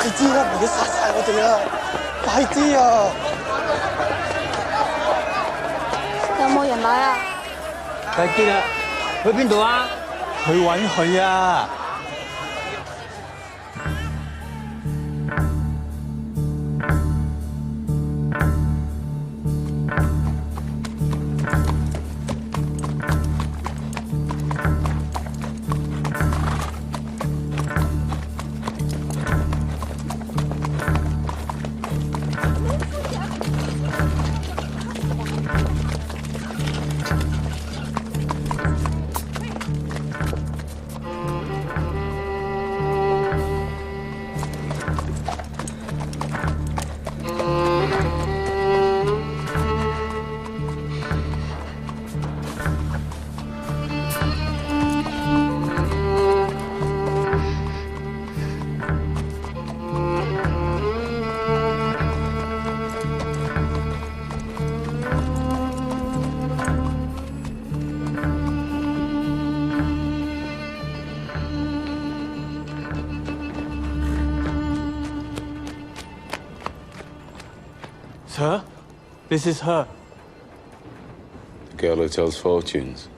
快啲啦，唔好殺晒我哋啊！快啲啊！有冇人買啊？快啲啦！去邊度啊？去揾佢啊！Sir, this is her. The girl who tells fortunes.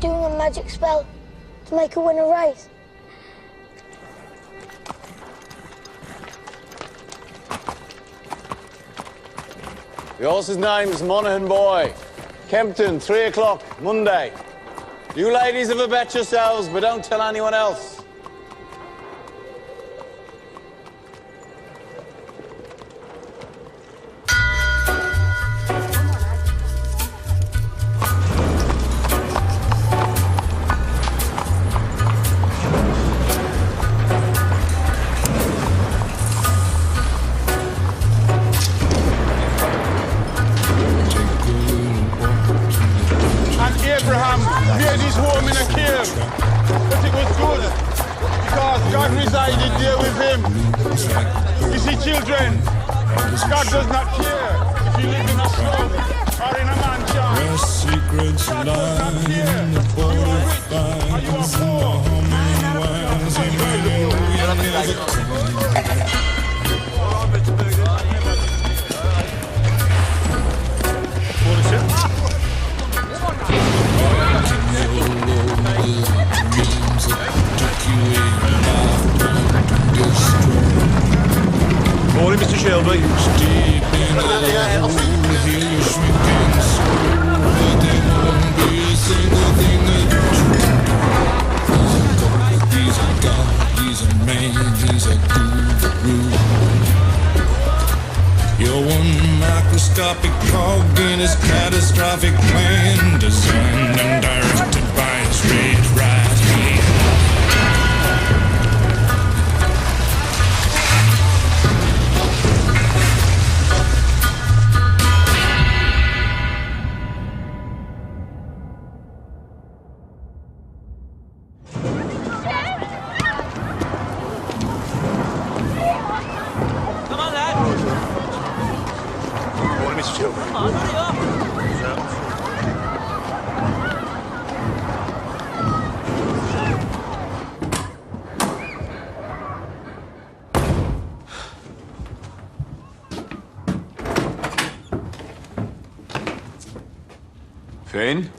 Doing a magic spell to make her win a race. The horse's name's Monaghan Boy. Kempton, 3 o'clock, Monday. You ladies have a bet yourselves, but don't tell anyone else. Abraham made his home in a cave, but it was good because God resided there with him. You see, children, God does not care if you live in a slum or in a mansion. God does not care. Are you a rich? Are you a poor? Morning, Mr. Shelby. You're one microscopic cog in his catastrophic plan, designed and directed by his red right hand. Finn?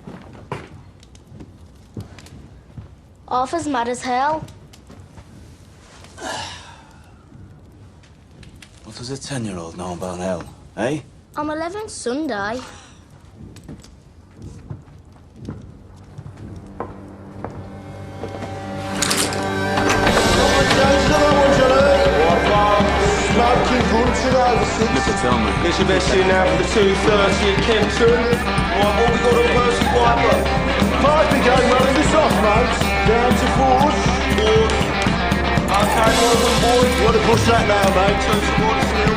Arthur's mad as hell. What does a 10-year-old know about hell, eh? On 11th Sunday. It's your best in now for the 2:30 at Kempton. Right, what we got on first wiper? Five big game running this off, mate. Down to fours. Okay, Morgan boy. You want to push that now, mate? Turn towards you.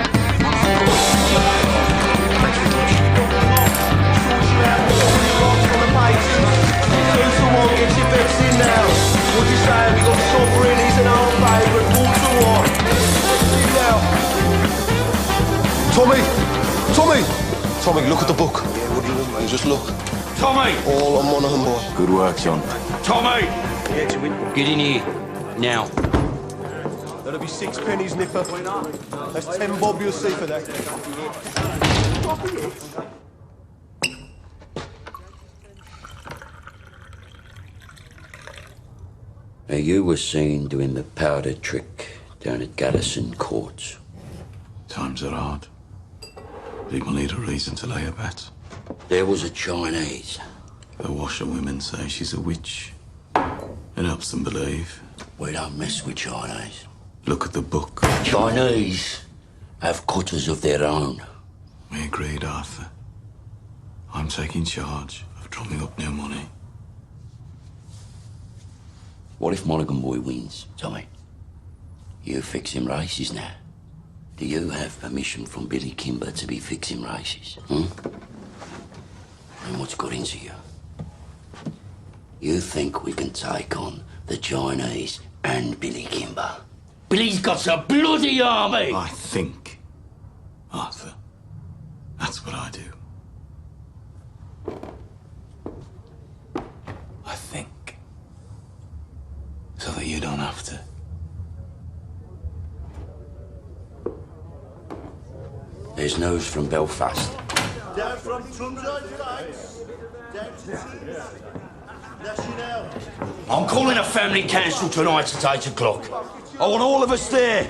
Get your bets in now. What you saying? We got Sovereign, he's an old favourite. 4-1. Tommy, look at the book. Yeah, what do you want, mate? Just look. Tommy! All on Monaghan boy. Good work, John. Tommy! Get in here. Now. That'll be 6 pennies, Nipper. That's 10 bob you'll see for that. Now, you were seen doing the powder trick down at Garrison Court. Times are hard. People need a reason to lay a bet. There was a Chinese. The washerwomen say she's a witch. It helps them believe. We don't mess with Chinese. Look at the book. Chinese have cutters of their own. We agreed, Arthur. I'm taking charge of drumming up new money. What if Monaghan boy wins, Tommy? You fix him races now. Do you have permission from Billy Kimber to be fixing races? And what's got into you? You think we can take on the Chinese and Billy Kimber? Billy's got a bloody army! I think, Arthur. That's what I do. I think. So that you don't have to. There's news from Belfast. Down from Trundle Heights. Down to I'm calling a family council tonight at 8 o'clock. I want all of us there.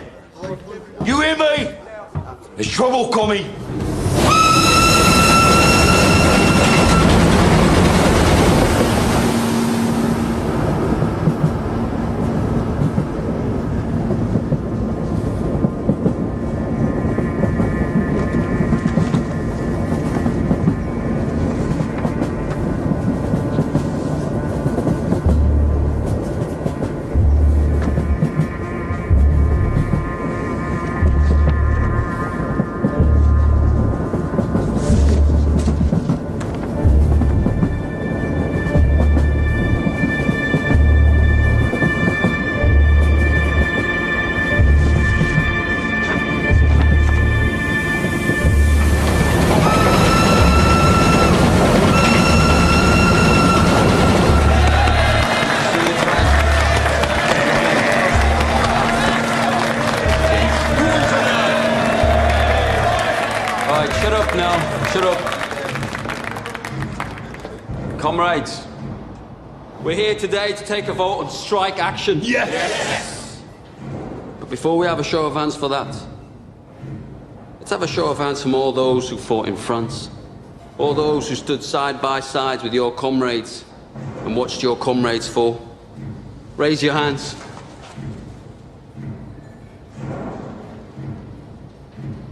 You hear me? There's trouble coming. Shut up. Comrades, we're here today to take a vote on strike action. Yes! But before we have a show of hands for that, let's have a show of hands from all those who fought in France, all those who stood side by side with your comrades and watched your comrades fall. Raise your hands.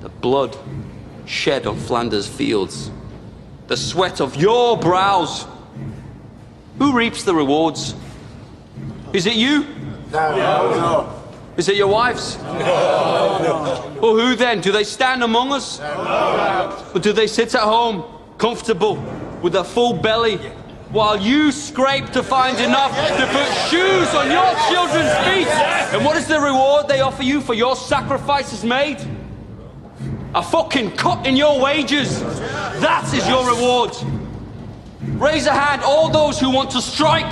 The blood shed on Flanders fields, the sweat of your brows. Who reaps the rewards? Is it you? No. Is it your wives? No. Well, who then? Do they stand among us? No. Or do they sit at home, comfortable, with a full belly, while you scrape to find enough to put shoes on your children's feet? And what is the reward they offer you for your sacrifices made? A fucking cut in your wages. That is your reward. Raise a hand, all those who want to strike.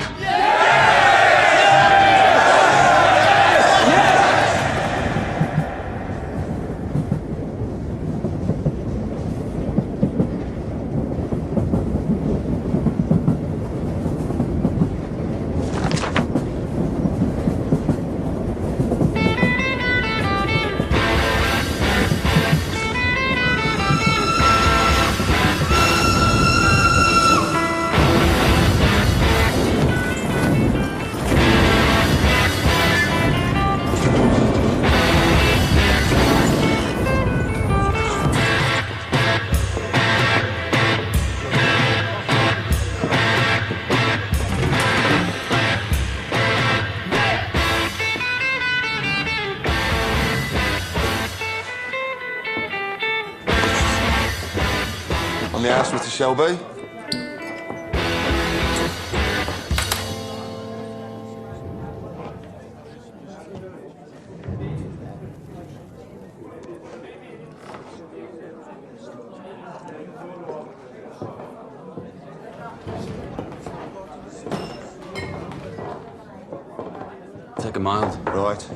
On the house, Mr. Shelby? Take a mild. Right.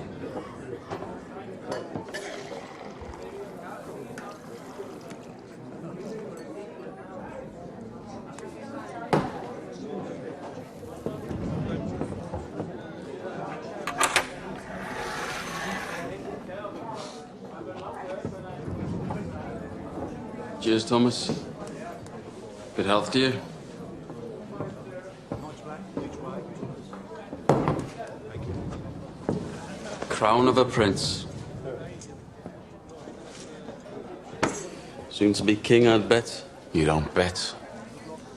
Cheers, Thomas. Good health to you. Crown of a prince. Soon to be king, I'd bet. You don't bet.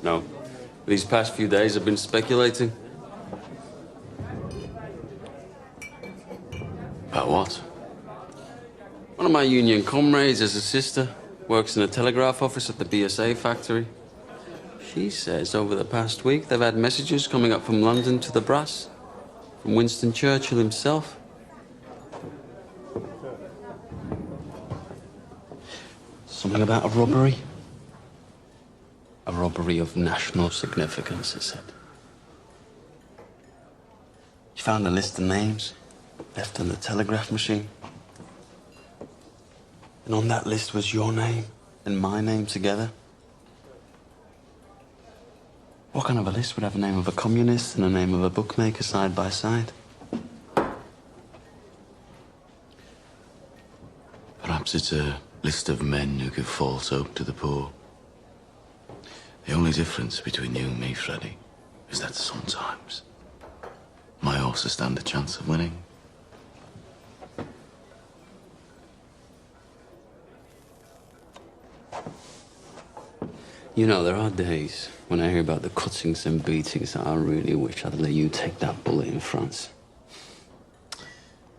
No. These past few days I've been speculating. About what? One of my union comrades has a sister, works in a telegraph office at the BSA factory. She says over the past week they've had messages coming up from London to the brass, from Winston Churchill himself. Something about a robbery. A robbery of national significance, it said. She found a list of names left on the telegraph machine. And on that list was your name and my name together. What kind of a list would have the name of a communist and the name of a bookmaker side by side? Perhaps it's a list of men who give false hope to the poor. The only difference between you and me, Freddie, is that sometimes my horses stand a chance of winning. You know, there are days when I hear about the cuttings and beatings that I really wish I'd let you take that bullet in France.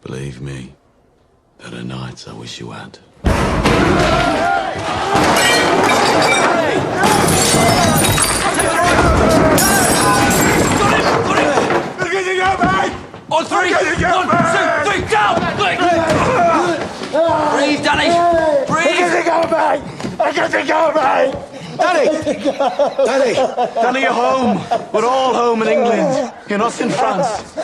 Believe me, there are nights I wish you had. On three! 1, 2, 3, down! Breathe, Danny! Breathe! Danny! Danny, you're home. We're all home in England. You're not in France.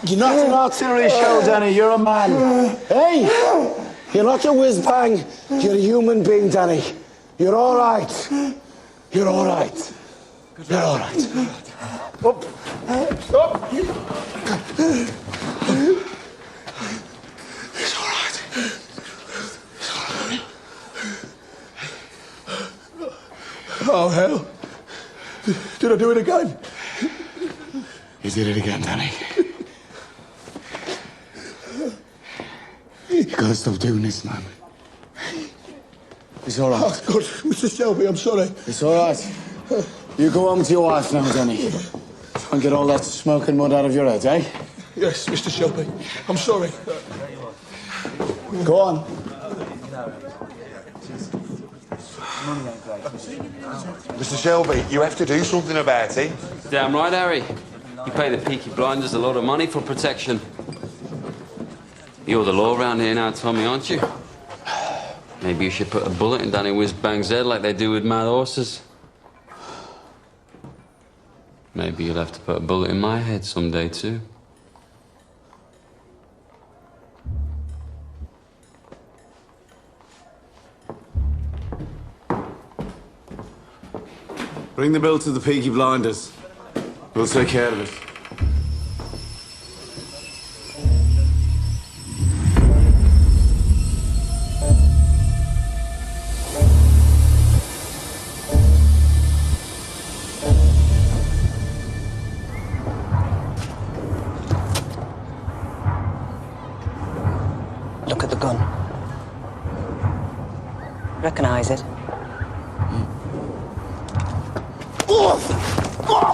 You're not an artillery shell, Danny. You're a man. Hey! You're not a whiz-bang. You're a human being, Danny. You're all right. You're all right. You're all right. Up. Up. It's all right. It's all right. Oh, hell. Did I do it again? You did it again, Danny. You gotta stop doing this, man. It's all right. Oh, God, Mr. Shelby, I'm sorry. It's all right. You go home to your wife now, Danny. Try and get all that smoke and mud out of your head, eh? Yes, Mr. Shelby. I'm sorry. Go on. Mr. Shelby, you have to do something about it. Damn right, Harry. You pay the Peaky Blinders a lot of money for protection. You're the law around here now, Tommy, aren't you? Maybe you should put a bullet in Danny Whiz-Bang's head like they do with mad horses. Maybe you'll have to put a bullet in my head someday, too. Bring the bill to the Peaky Blinders. We'll take care of it. Look at the gun. Recognize it?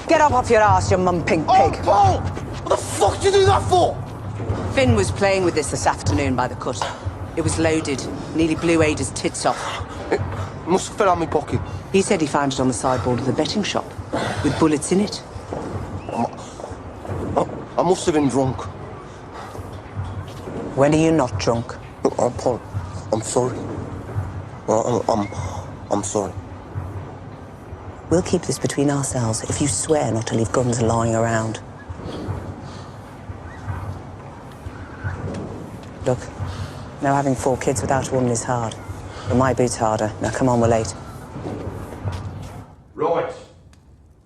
Get up off your ass, you mum pink pig. Oh, Paul! What the fuck did you do that for? Finn was playing with this afternoon by the cut. It was loaded. Nearly blew Ada's tits off. Must have fell out my pocket. He said he found it on the sideboard of the betting shop, with bullets in it. I must have been drunk. When are you not drunk? Look, Paul, I'm sorry. I'm sorry. We'll keep this between ourselves if you swear not to leave guns lying around. Look, now having 4 kids without a woman is hard. But my boot's harder. Now come on, we're late. Right.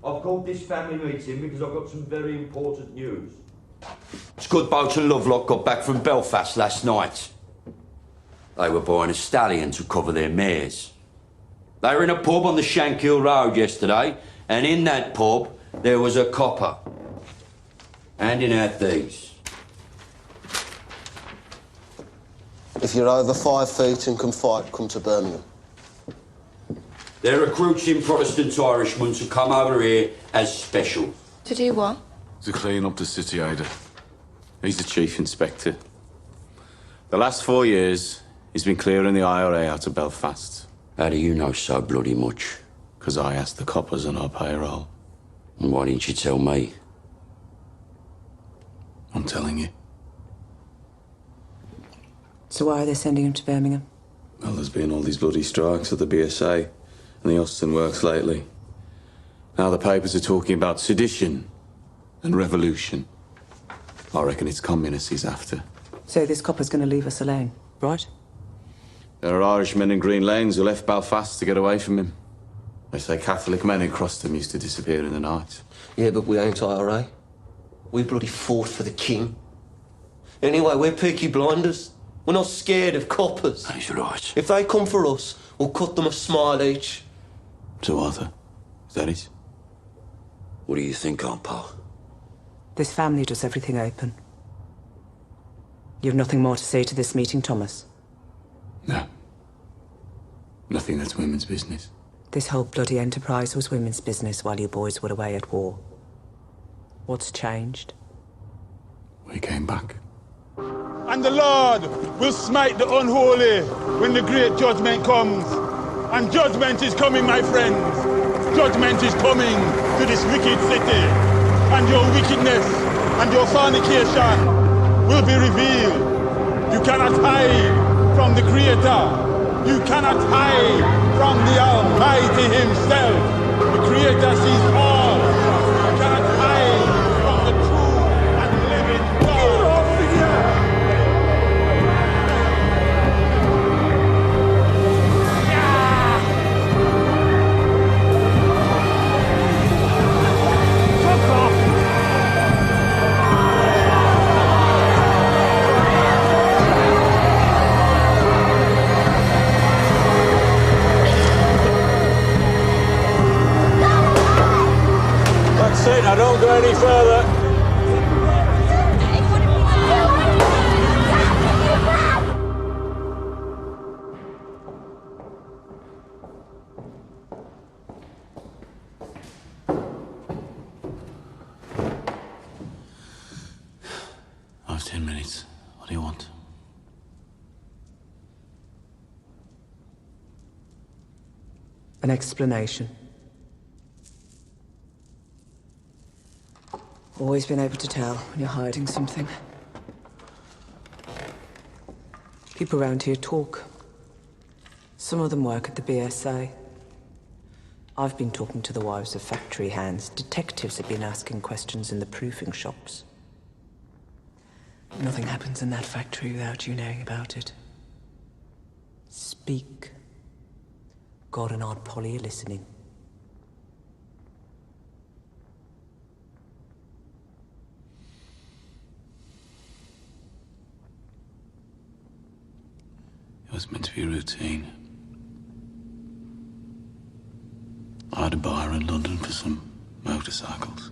I've called this family meeting because I've got some very important news. Scudboat and Lovelock got back from Belfast last night. They were buying a stallion to cover their mares. They were in a pub on the Shankill Road yesterday, and in that pub there was a copper handing out these. If you're over 5 feet and can fight, come to Birmingham. They're recruiting Protestant Irishmen to come over here as special. To do what? To clean up the city, Ada. He's the chief inspector. The last 4 years, he's been clearing the IRA out of Belfast. How do you know so bloody much? Because I asked the coppers on our payroll. And why didn't you tell me? I'm telling you. So why are they sending him to Birmingham? Well, there's been all these bloody strikes at the BSA and the Austin Works lately. Now the papers are talking about sedition and revolution. I reckon it's communists he's after. So this copper's going to leave us alone, right? There are Irishmen in Green Lanes who left Belfast to get away from him. They say Catholic men who crossed him used to disappear in the night. Yeah, but we ain't IRA. We bloody fought for the king. Anyway, we're Peaky Blinders. We're not scared of coppers. That's right. If they come for us, we'll cut them a smile each. So, Arthur, is that it? What do you think, Aunt Paul? This family does everything open. You have nothing more to say to this meeting, Thomas? No. Nothing that's women's business. This whole bloody enterprise was women's business while you boys were away at war. What's changed? We came back. And the Lord will smite the unholy when the great judgment comes. And judgment is coming, my friends. Judgment is coming to this wicked city. And your wickedness and your fornication will be revealed. You cannot hide from the Creator. You cannot hide from the Almighty Himself. The Creator sees all. You cannot hide from the true and living God. That's it, now don't go any further. I have 10 minutes. What do you want? An explanation. Always been able to tell when you're hiding something. People around here talk. Some of them work at the BSA. I've been talking to the wives of factory hands. Detectives have been asking questions in the proofing shops. Nothing happens in that factory without you knowing about it. Speak. God and Aunt Polly are listening. It was meant to be routine. I had a bar in London for some motorcycles.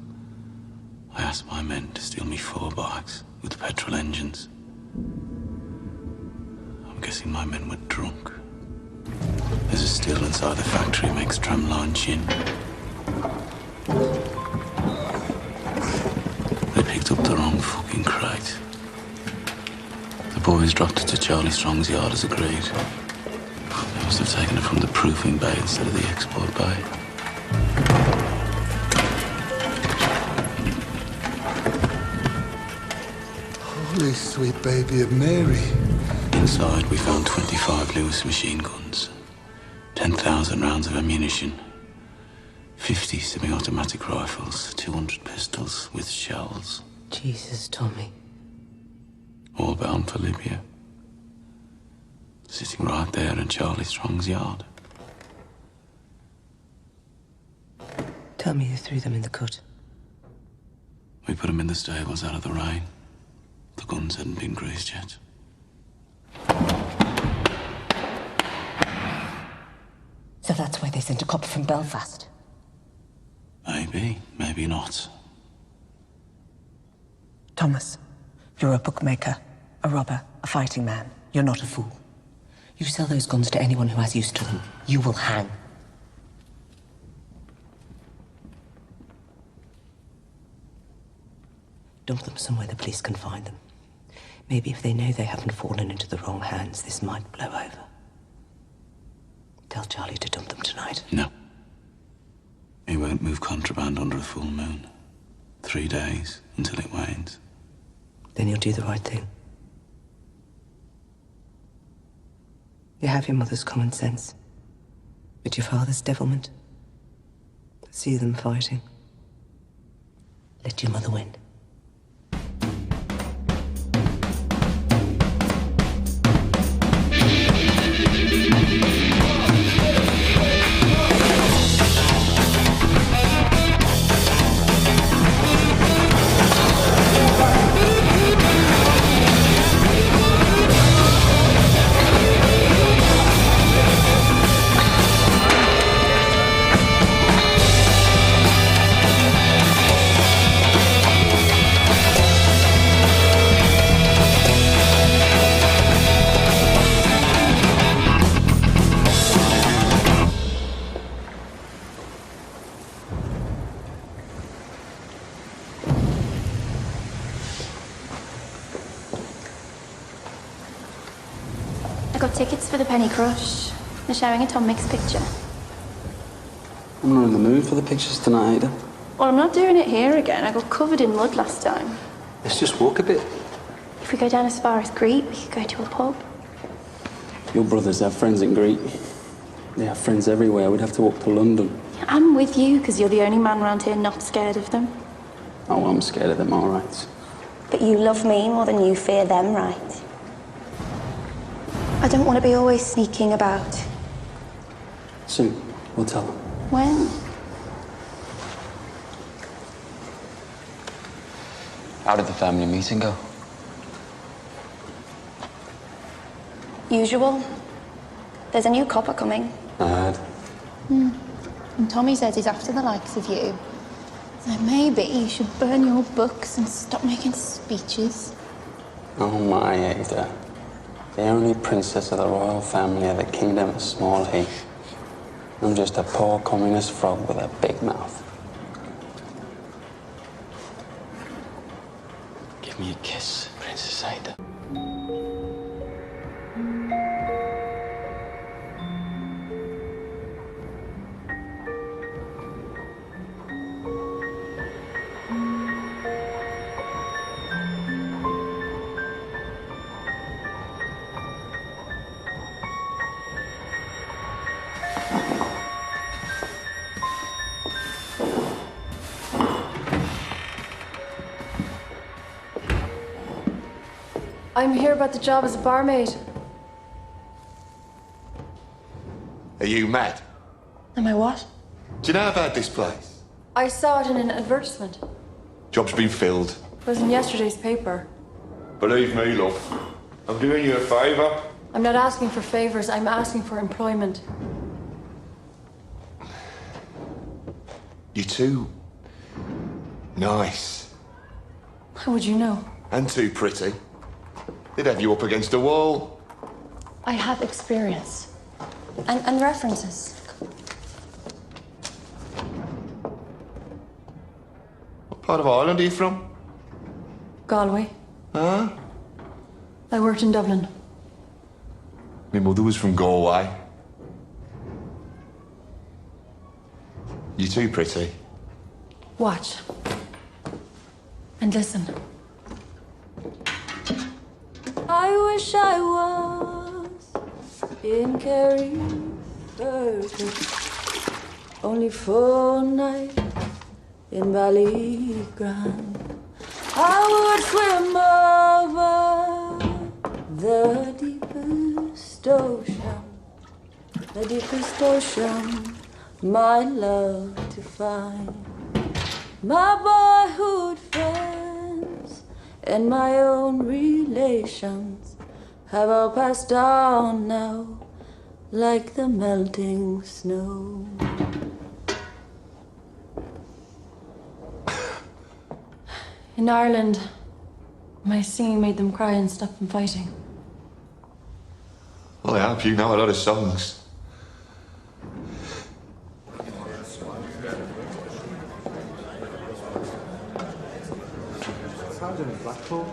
I asked my men to steal me 4 bikes with petrol engines. I'm guessing my men were drunk. There's a still inside the factory makes tramline gin. They picked up the wrong fucking crate. The boys dropped it to Charlie Strong's yard as agreed. Must have taken it from the proofing bay instead of the export bay. Holy sweet baby of Mary. Inside, we found 25 Lewis machine guns, 10,000 rounds of ammunition, 50 semi-automatic rifles, 200 pistols with shells. Jesus, Tommy. All bound for Libya. Sitting right there in Charlie Strong's yard. Tell me you threw them in the cut. We put them in the stables out of the rain. The guns hadn't been greased yet. So that's why they sent a copper from Belfast? Maybe, maybe not. Thomas, you're a bookmaker, a robber, a fighting man. You're not a fool. You sell those guns to anyone who has use to them. You will hang. Dump them somewhere the police can find them. Maybe if they know they haven't fallen into the wrong hands, this might blow over. Tell Charlie to dump them tonight. No. He won't move contraband under a full moon. 3 days until it wanes. Then you'll do the right thing. You have your mother's common sense, but your father's devilment. See them fighting. Let your mother win. Tickets for the Penny Crush. They're showing a Tom Mix picture. I'm not in the mood for the pictures tonight either. Well, I'm not doing it here again. I got covered in mud last time. Let's just walk a bit. If we go down as far as Crete, we could go to a pub. Your brothers have friends in Crete. They have friends everywhere. We'd have to walk to London. Yeah, I'm with you, because you're the only man around here not scared of them. Oh, I'm scared of them, all right. But you love me more than you fear them, right? I don't want to be always sneaking about. Soon, we'll tell them. When? How did the family meeting go? Usual. There's a new copper coming. I heard. And Tommy says he's after the likes of you. So maybe you should burn your books and stop making speeches. Oh my, Ada. The only princess of the royal family of the kingdom of Small Heath. I'm just a poor communist frog with a big mouth. Give me a kiss, Princess Ada. I'm here about the job as a barmaid. Are you mad? Am I what? Do you know about this place? I saw it in an advertisement. Job's been filled. It was in yesterday's paper. Believe me, love. I'm doing you a favour. I'm not asking for favors, I'm asking for employment. You're too nice. How would you know? And too pretty. They'd have you up against a wall. I have experience. And references. What part of Ireland are you from? Galway. Huh? I worked in Dublin. My mother was from Galway. You too pretty. Watch. And listen. I wish I was in Kerry only for a night in Ballygrand. I would swim over the deepest ocean, my love to find. My boyhood friends and my own relations have all passed on now, like the melting snow. In Ireland, my singing made them cry and stop them fighting. Well, I hope you know a lot of songs. Blackpool.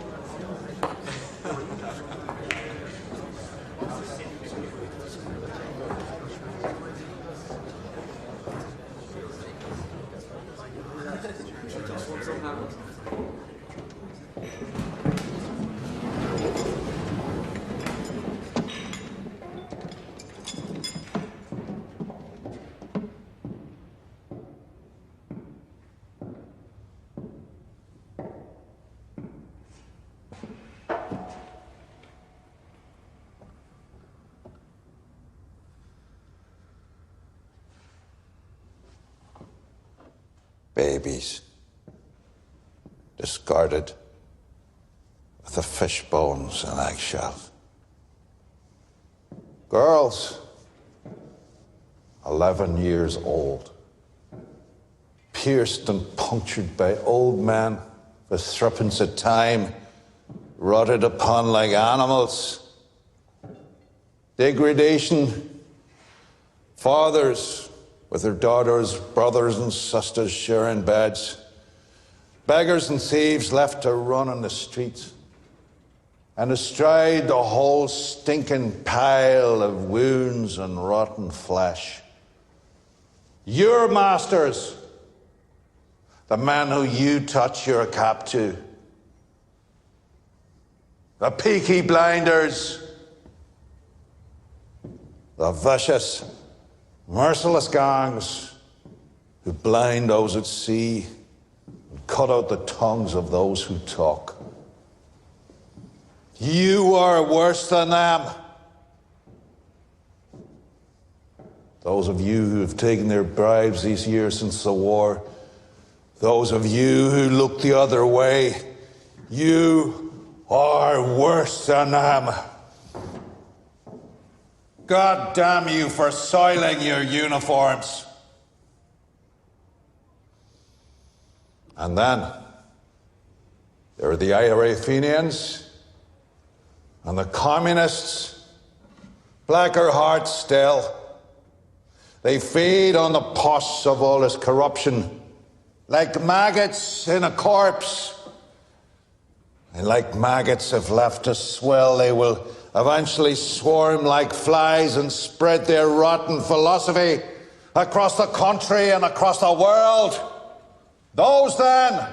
Babies, discarded with the fish bones and eggshells. Girls, 11 years old, pierced and punctured by old men for threepence a time, rotted upon like animals. Degradation, fathers with their daughters, brothers and sisters sharing beds. Beggars and thieves left to run on the streets. And astride the whole stinking pile of wounds and rotten flesh. Your masters, the men who you touch your cap to. The Peaky Blinders. The vicious, merciless gangs who blind those at sea and cut out the tongues of those who talk. You are worse than them. Those of you who have taken their bribes these years since the war, those of you who look the other way, you are worse than them. God damn you for soiling your uniforms. And then there are the IRA Fenians and the communists, blacker hearts still. They feed on the pus of all this corruption, like maggots in a corpse. And like maggots, if left to swell, they will eventually swarm like flies and spread their rotten philosophy across the country and across the world. Those, then,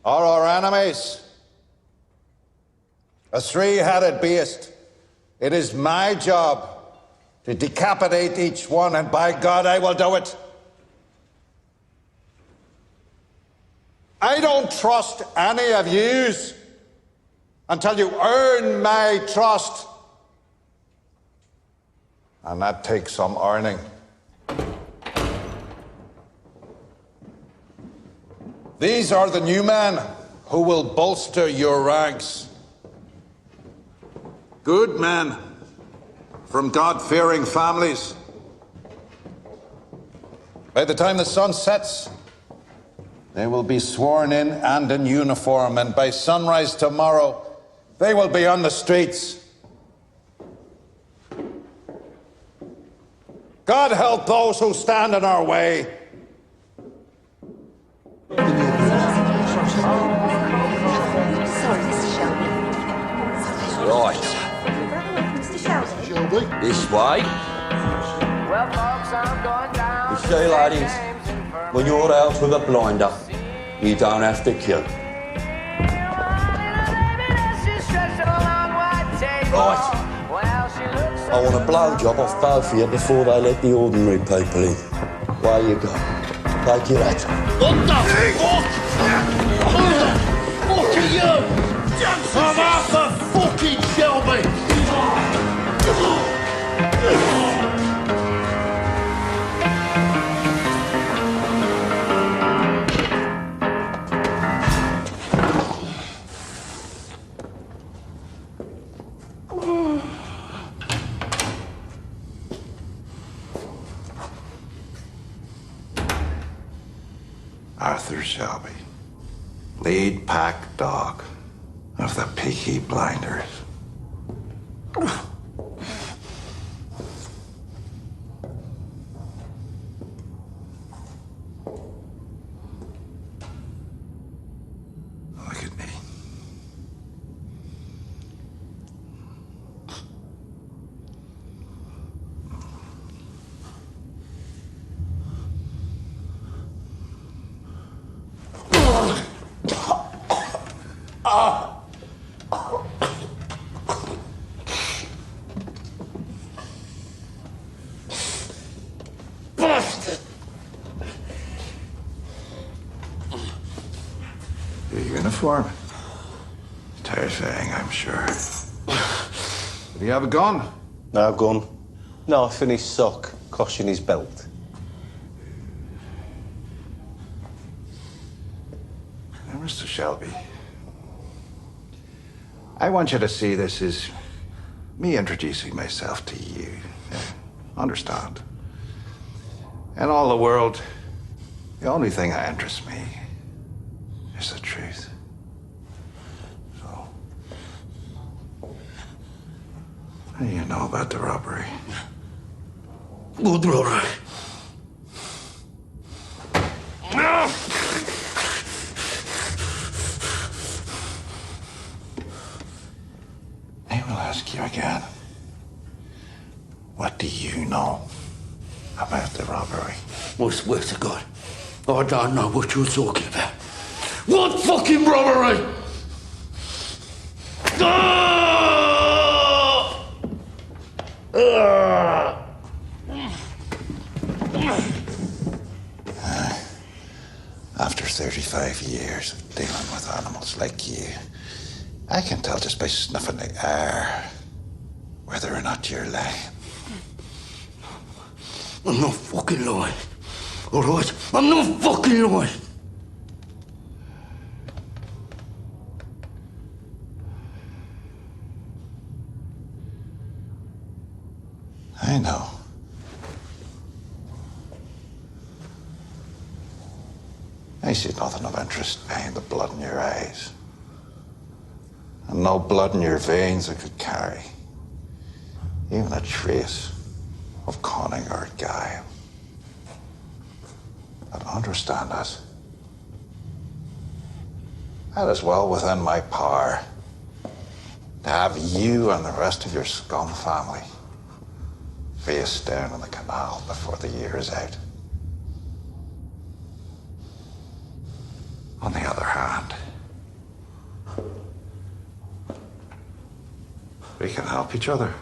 are our enemies. A three-headed beast. It is my job to decapitate each one, and by God, I will do it. I don't trust any of yous until you earn my trust. And that takes some earning. These are the new men who will bolster your ranks. Good men from God-fearing families. By the time the sun sets, they will be sworn in and in uniform, and by sunrise tomorrow, they will be on the streets. God help those who stand in our way. Right. This way. Well, folks, I'm going down. If see, ladies, when you're out with a blinder, you don't have to kill. Right. I want a blowjob off both of you before they let the ordinary people in. Where you go? Take your hat. What the fuck? Who the fuck are you? I'm Arthur fucking Shelby! Arthur Shelby, lead pack dog of the Peaky Blinders. Look at me. Your uniform. Terrifying, I'm sure. Did he have a gun? No gun. Knife in his sock, cosh in his belt. Now, Mr. Shelby, I want you to see this as me introducing myself to you. Understand? In all the world, the only thing that interests me is the truth. So, what do you know about the robbery? What robbery? No! I will ask you again. What do you know about the robbery? Well, swear to God, I don't know what you're talking about. What fucking robbery? After 35 years of dealing with animals like you, I can tell just by snuffing the air whether or not you're lying. I'm not fucking lying. All right? I'm not fucking lying. I know. I see nothing of interest behind the blood in your eyes. And no blood in your veins that could carry even a trace of cunning or guile. But understand this. That is well within my power to have you and the rest of your scum family face down in the canal before the year is out. On the other hand, we can help each other.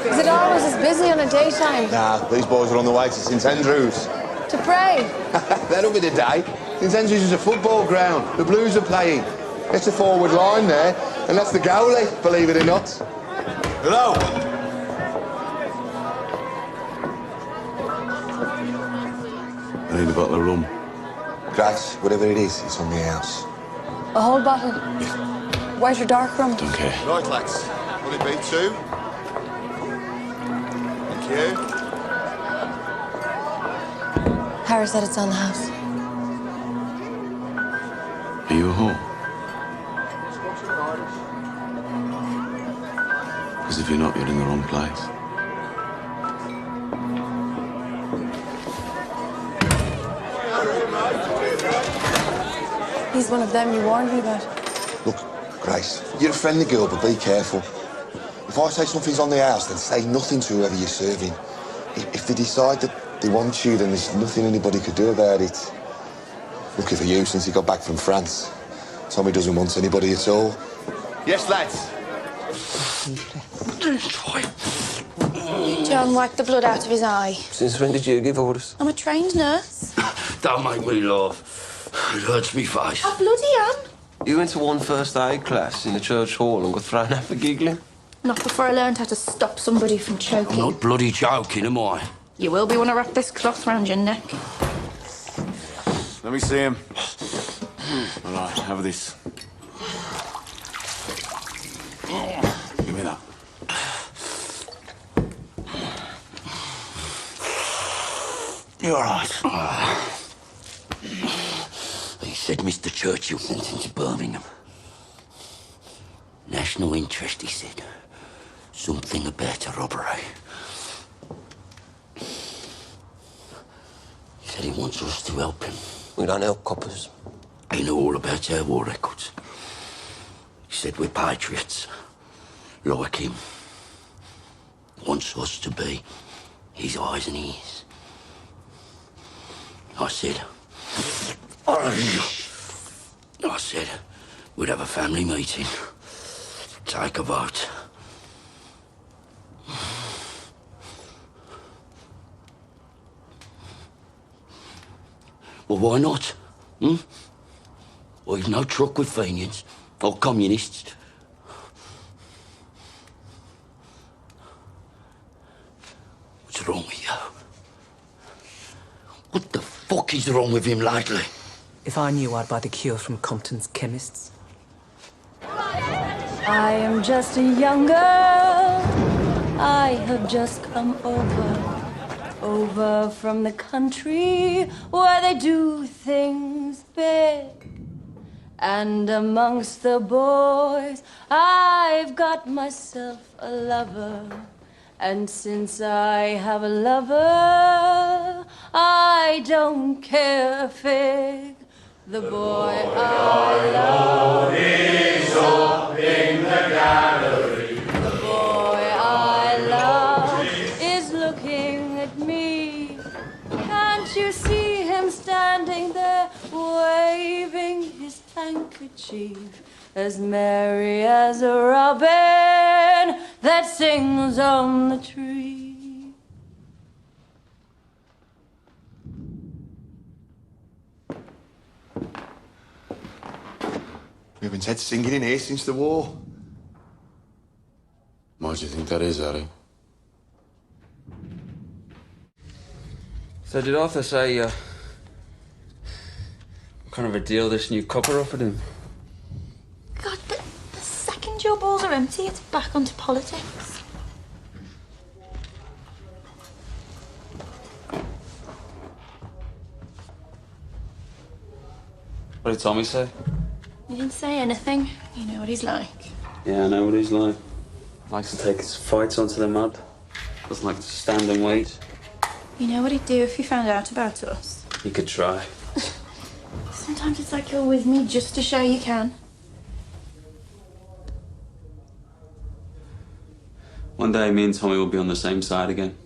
Is it always as busy on a daytime? Nah, these boys are on the way to St Andrews. To pray? That'll be the day. St Andrews is a football ground. The Blues are playing. It's the forward line there, and that's the goalie, believe it or not. Hello. I need a bottle of rum. Grace, whatever it is, it's on the house. A whole bottle? White or dark rum? Don't care. Right, lads. Will it be 2? Thank you. Harry said it's on the house. Are you at home? Because if you're not, you're in the wrong place. He's one of them you warned me about. Look, Grace, you're a friendly girl, but be careful. If I say something's on the house, then say nothing to whoever you're serving. If they decide that they want you, then there's nothing anybody could do about it. Lucky for you, since he got back from France, Tommy doesn't want anybody at all. Yes, lads. John wiped the blood out of his eye. Since when did you give orders? I'm a trained nurse. Don't make me laugh. It hurts me face. I bloody am. You went to one first aid class in the church hall and got thrown out for giggling? Not before I learned how to stop somebody from choking. I'm not bloody joking, am I? You will be when I wrap this cloth round your neck. Let me see him. All right, have this. Give me that. You all right? He said Mr. Churchill sent him to Birmingham. National interest, he said. Something about a robbery. He said he wants us to help him. We don't help coppers. He knew all about our war records. He said we're patriots, like him. Wants us to be his eyes and ears. I said we'd have a family meeting, take a vote. Well, why not? Well, you've no truck with Fenians or communists. What's wrong with you? What the fuck is wrong with him lately? If I knew, I'd buy the cure from Compton's chemists. I am just a young girl. I have just come over from the country where they do things big. And amongst the boys, I've got myself a lover. And since I have a lover, I don't care a fig. The boy I love is up in the gallery. The boy I love is looking at me. Can't you see him standing there, waving his handkerchief, as merry as a robin that sings on the tree? We've been said singing in here since the war. Why do you think that is, Harry? So did Arthur say, what kind of a deal this new copper offered him? God, the second your balls are empty, it's back onto politics. What did Tommy say? He didn't say anything. You know what he's like. Yeah, I know what he's like. Likes to take his fights onto the mud. Doesn't like to stand and wait. You know what he'd do if he found out about us? He could try. Sometimes it's like you're with me just to show you can. One day, me and Tommy will be on the same side again.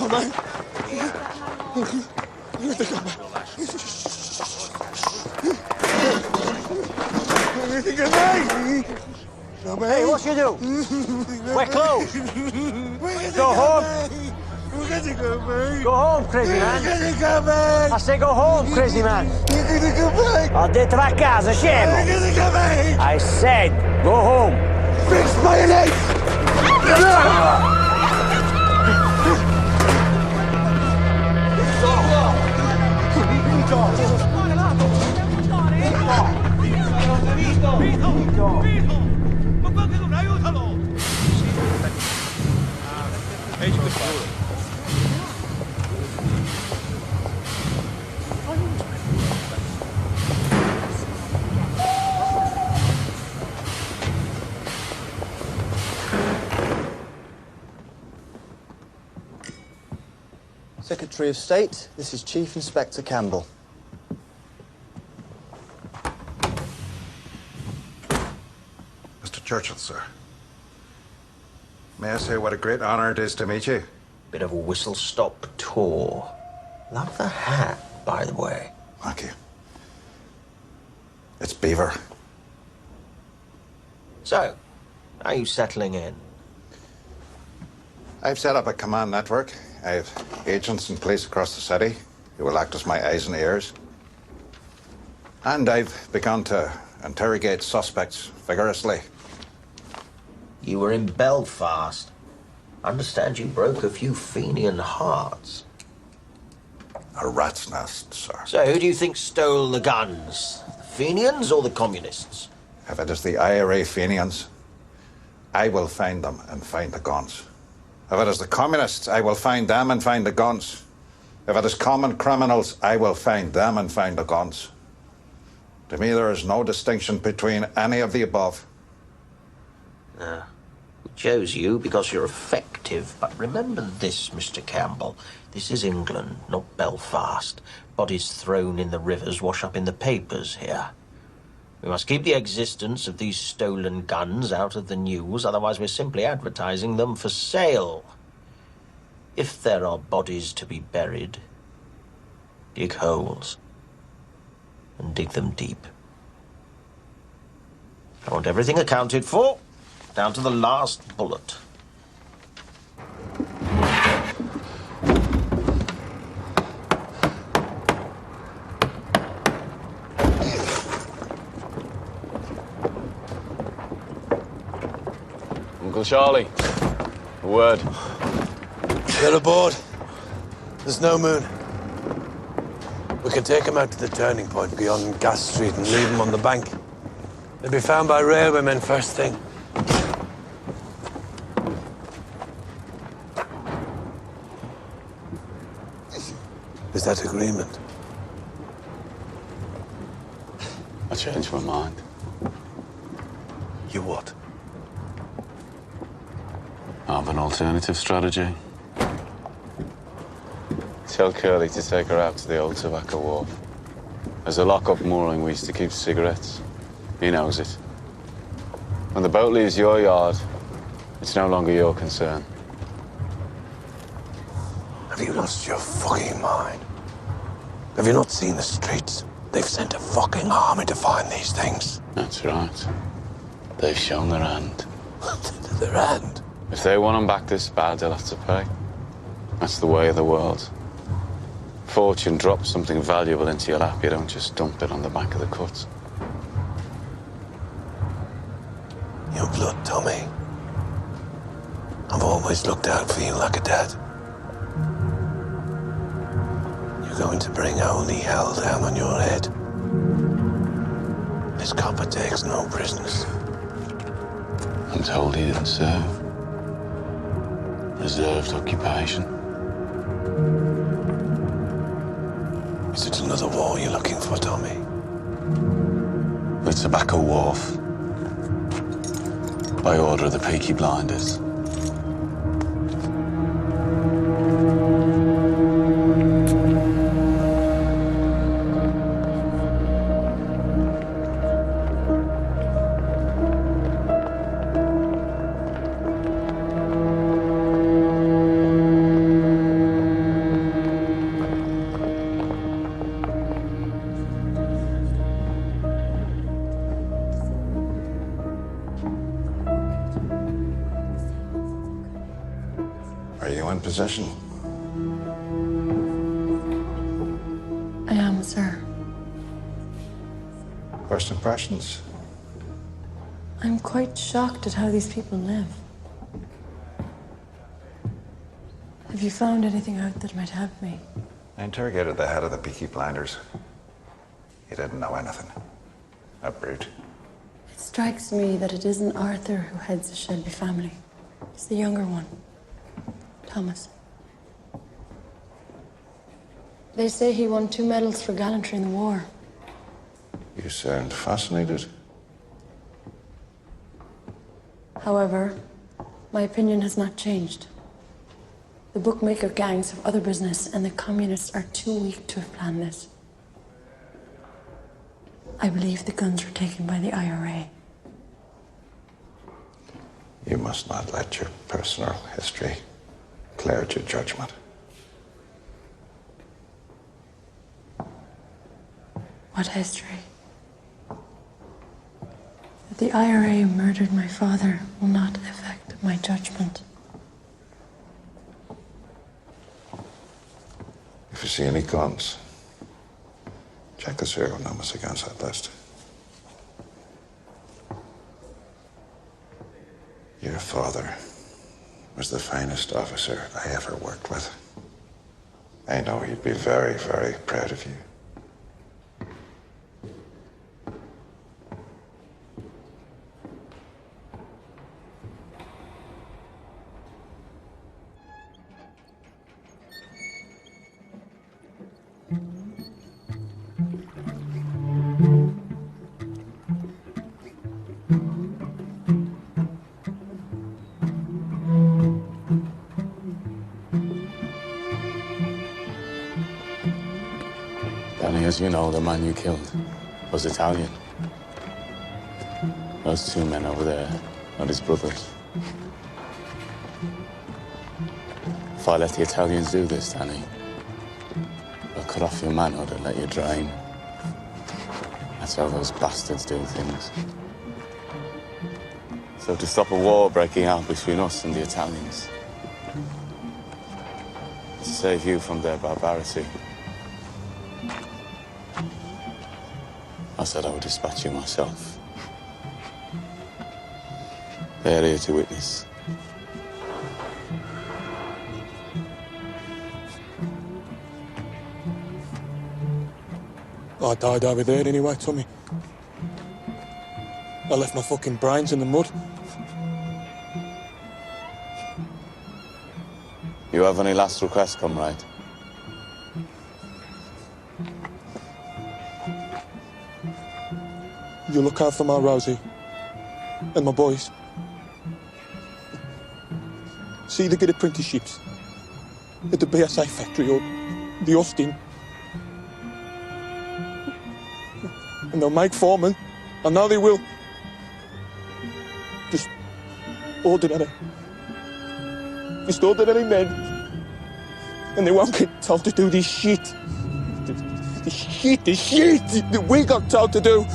Hey, what you do? We're closed. Go home. Go home, crazy man. I say go home, crazy man. Ho detto va a casa, scemo. I said go home. Fix mayonnaise! Secretary of State, this is Chief Inspector Campbell. Mr. Churchill, sir. May I say what a great honor it is to meet you? Bit of a whistle-stop tour. Love the hat, by the way. Thank you. It's Beaver. So, are you settling in? I've set up a command network. I have agents in place across the city who will act as my eyes and ears. And I've begun to interrogate suspects vigorously. You were in Belfast. I understand you broke a few Fenian hearts. A rat's nest, sir. So who do you think stole the guns? The Fenians or the communists? If it is the IRA Fenians, I will find them and find the guns. If it is the communists, I will find them and find the guns. If it is common criminals, I will find them and find the guns. To me, there is no distinction between any of the above. We chose you because you're effective. But remember this, Mr. Campbell. This is England, not Belfast. Bodies thrown in the rivers wash up in the papers here. We must keep the existence of these stolen guns out of the news, otherwise we're simply advertising them for sale. If there are bodies to be buried, dig holes and dig them deep. I want everything accounted for, down to the last bullet. Uncle Charlie, a word. Get aboard. There's no moon. We can take them out to the turning point beyond Gas Street and leave them on the bank. They'll be found by railwaymen first thing. Is that agreement? I changed my mind. You what? I have an alternative strategy. Tell Curly to take her out to the old tobacco wharf. There's a lock-up mooring we used to keep cigarettes. He knows it. When the boat leaves your yard, it's no longer your concern. Have you lost your fucking mind? Have you not seen the streets? They've sent a fucking army to find these things. That's right. They've shown their hand. Their hand? If they want them back this bad, they'll have to pay. That's the way of the world. Fortune drops something valuable into your lap, you don't just dump it on the back of the cut. Your blood, Tommy. I've always looked out for you like a dad. You're going to bring holy hell down on your head. This copper takes no prisoners. I'm told he didn't serve. Reserved occupation. Is it another war you're looking for, Tommy? The tobacco wharf. By order of the Peaky Blinders. Are you in possession? I am, sir. First impressions? I'm quite shocked at how these people live. Have you found anything out that might help me? I interrogated the head of the Peaky Blinders. He didn't know anything. A brute. It strikes me that it isn't Arthur who heads the Shelby family. It's the younger one, Thomas. They say he won 2 medals for gallantry in the war. You sound fascinated. However, my opinion has not changed. The bookmaker gangs have other business, and the communists are too weak to have planned this. I believe the guns were taken by the IRA. You must not let your personal history cloud your judgment. What history? That the IRA murdered my father will not affect my judgment. If you see any guns, check the serial numbers against that list. Your father was the finest officer I ever worked with. I know he'd be very, very proud of you. As you know, the man you killed was Italian. Those 2 men over there are his brothers. If I let the Italians do this, Danny, they'll cut off your manhood and let you drain. That's how those bastards do things. So to stop a war breaking out between us and the Italians, to save you from their barbarity, I said I would dispatch you myself. They're here to witness. I died over there anyway, Tommy. I left my fucking brains in the mud. You have any last requests, comrade? You look out for my Rosie and my boys. See, they get apprenticeships at the BSA factory or the Austin. And they'll make foremen. I know they will. Just ordinary men. And they won't get told to do this shit. The shit that we got told to do.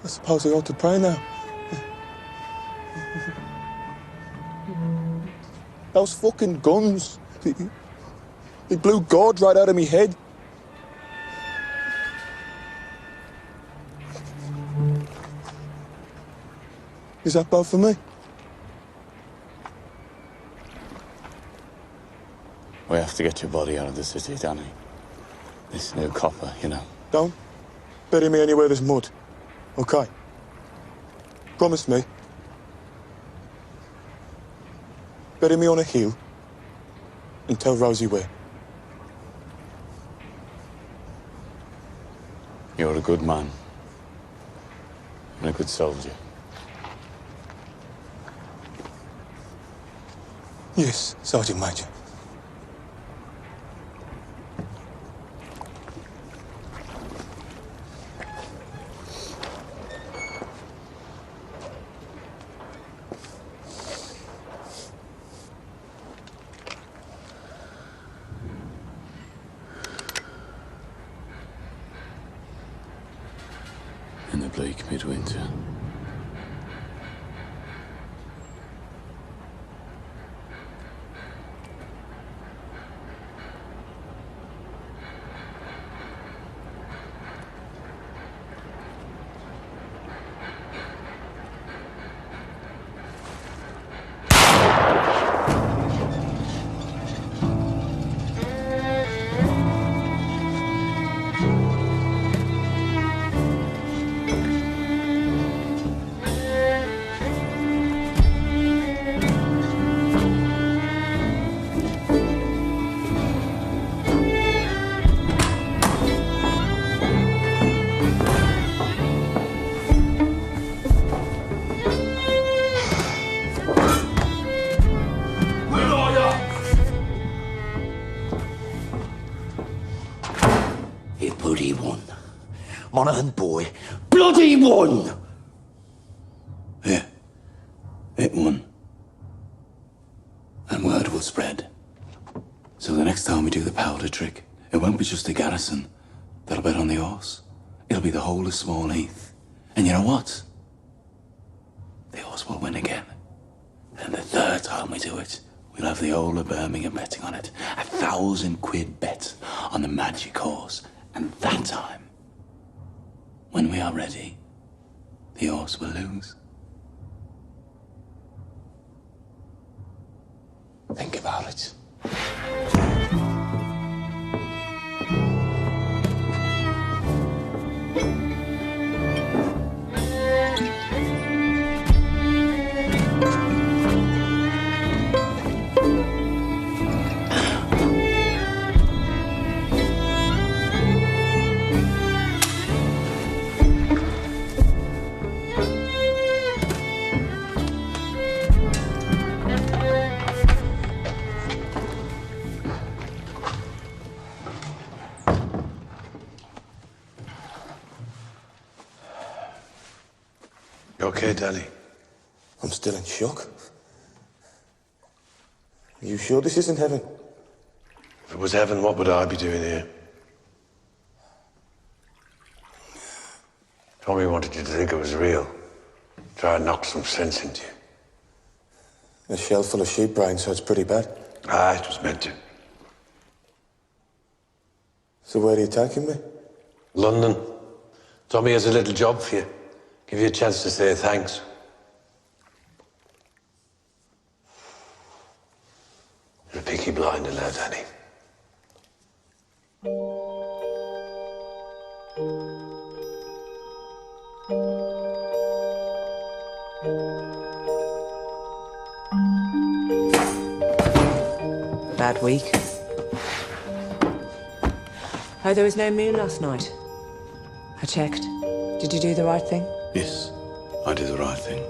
I suppose I ought to pray now. Those fucking guns, they blew God right out of me head. Is that bad for me? We have to get your body out of the city, Danny. This new copper, you know. Don't bury me anywhere there's mud, okay? Promise me. Bury me on a hill and tell Rosie where. You're a good man and a good soldier. Yes, Sergeant Major. bleak midwinter. Bloody one. Monaghan boy. Bloody one! Yeah. It won. And word will spread. So the next time we do the powder trick, it won't be just the garrison that'll bet on the horse. It'll be the whole of Small Heath. And you know what? The horse will win again. And the third time we do it, we'll have the whole of Birmingham betting on it. £1,000 bet on the magic horse. And that time, when we are ready, the horse will lose. Think about it. You okay, Danny? I'm still in shock. Are you sure this isn't heaven? If it was heaven, what would I be doing here? Tommy wanted you to think it was real. Try and knock some sense into you. A shell full of sheep, Brian, so it's pretty bad. Ah, it was meant to. So where are you taking me? London. Tommy has a little job for you. Give you a chance to say thanks. You're a Peaky Blinder now, Danny. Bad week. Oh, there was no moon last night. I checked. Did you do the right thing? Yes, I did the right thing.